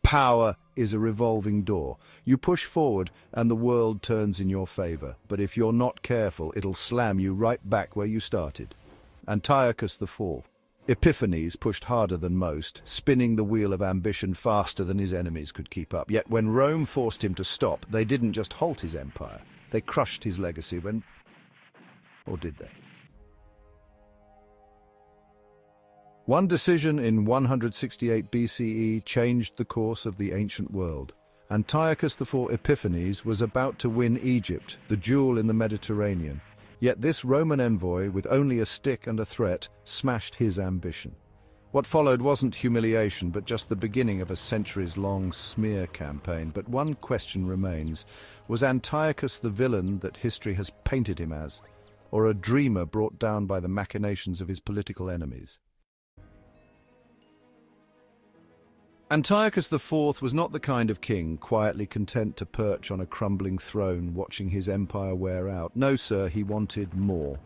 Power is a revolving door. You push forward and the world turns in your favor. But if you're not careful, it'll slam you right back where you started. Antiochus IV Epiphanes pushed harder than most, spinning the wheel of ambition faster than his enemies could keep up. Yet when Rome forced him to stop, they didn't just halt his empire. They crushed his legacy when... Or did they? One decision in 168 BCE changed the course of the ancient world. Antiochus IV Epiphanes was about to win Egypt, the jewel in the Mediterranean. Yet this Roman envoy, with only a stick and a threat, smashed his ambition. What followed wasn't humiliation, but just the beginning of a centuries-long smear campaign. But one question remains. Was Antiochus the villain that history has painted him as, or a dreamer brought down by the machinations of his political enemies? Antiochus IV was not the kind of king quietly content to perch on a crumbling throne watching his empire wear out. No, sir, he wanted more.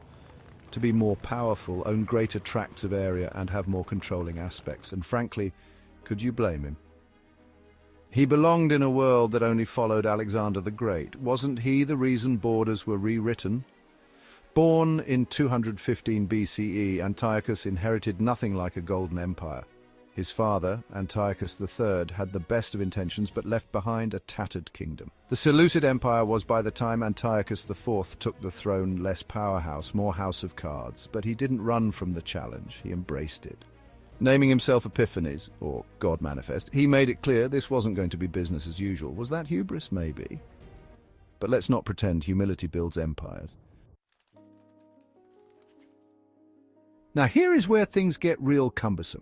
To be more powerful, own greater tracts of area and have more controlling aspects. And frankly, could you blame him? He belonged in a world that only followed Alexander the Great. Wasn't he the reason borders were rewritten? Born in 215 BCE, Antiochus inherited nothing like a golden empire. His father, Antiochus III, had the best of intentions but left behind a tattered kingdom. The Seleucid Empire was, by the time Antiochus IV took the throne, less powerhouse, more house of cards. But he didn't run from the challenge, he embraced it. Naming himself Epiphanes, or God Manifest, he made it clear this wasn't going to be business as usual. Was that hubris? Maybe. But let's not pretend humility builds empires. Now here is where things get real cumbersome.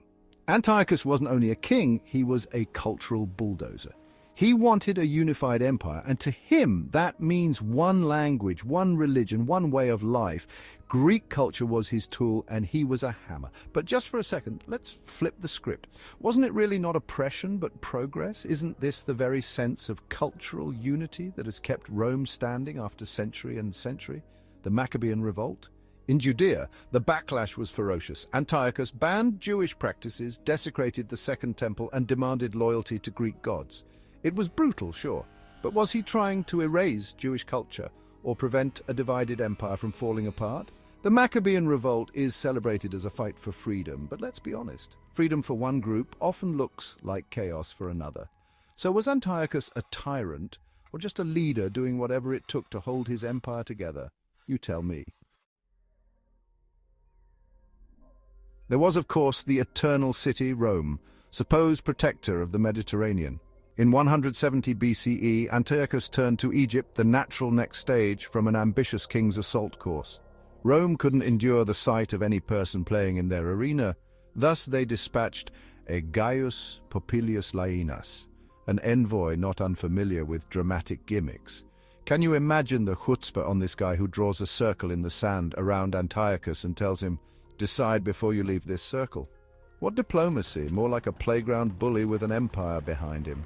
Antiochus wasn't only a king, he was a cultural bulldozer. He wanted a unified empire, and to him that means one language, one religion, one way of life. Greek culture was his tool, and he was a hammer. But just for a second, let's flip the script. Wasn't it really not oppression, but progress? Isn't this the very sense of cultural unity that has kept Rome standing after century and century? The Maccabean revolt? In Judea, the backlash was ferocious. Antiochus banned Jewish practices, desecrated the Second Temple, and demanded loyalty to Greek gods. It was brutal, sure, but was he trying to erase Jewish culture or prevent a divided empire from falling apart? The Maccabean revolt is celebrated as a fight for freedom, but let's be honest. Freedom for one group often looks like chaos for another. So was Antiochus a tyrant, or just a leader doing whatever it took to hold his empire together? You tell me. There was, of course, the eternal city, Rome, supposed protector of the Mediterranean. In 170 BCE, Antiochus turned to Egypt, the natural next stage from an ambitious king's assault course. Rome couldn't endure the sight of any person playing in their arena. Thus they dispatched a Gaius Popilius Laenas, an envoy not unfamiliar with dramatic gimmicks. Can you imagine the chutzpah on this guy who draws a circle in the sand around Antiochus and tells him, "Decide before you leave this circle"? What diplomacy, more like a playground bully with an empire behind him.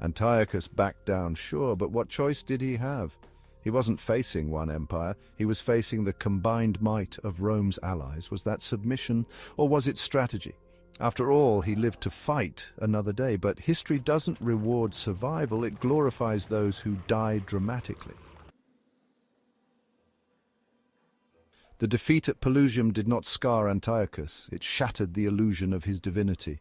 Antiochus backed down, sure, but what choice did he have? He wasn't facing one empire, he was facing the combined might of Rome's allies. Was that submission, or was it strategy? After all, he lived to fight another day, but history doesn't reward survival, it glorifies those who die dramatically. The defeat at Pelusium did not scar Antiochus, it shattered the illusion of his divinity.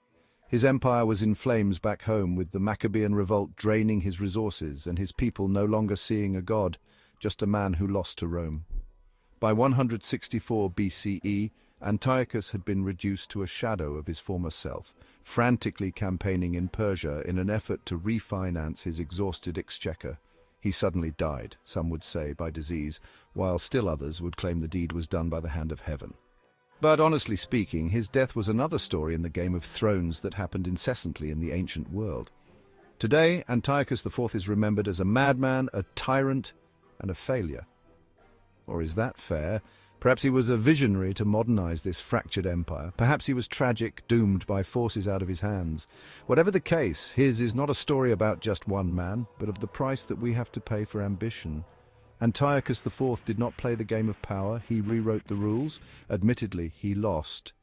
His empire was in flames back home, with the Maccabean revolt draining his resources and his people no longer seeing a god, just a man who lost to Rome. By 164 BCE, Antiochus had been reduced to a shadow of his former self, frantically campaigning in Persia in an effort to refinance his exhausted exchequer. He suddenly died, some would say, by disease, while still others would claim the deed was done by the hand of heaven. But honestly speaking, his death was another story in the Game of Thrones that happened incessantly in the ancient world. Today, Antiochus IV is remembered as a madman, a tyrant, and a failure. Or is that fair? Perhaps he was a visionary to modernize this fractured empire. Perhaps he was tragic, doomed by forces out of his hands. Whatever the case, his is not a story about just one man, but of the price that we have to pay for ambition. Antiochus IV did not play the game of power, he rewrote the rules. Admittedly, he lost.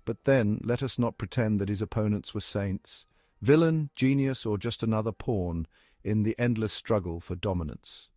But then, let us not pretend that his opponents were saints. Villain, genius, or just another pawn in the endless struggle for dominance.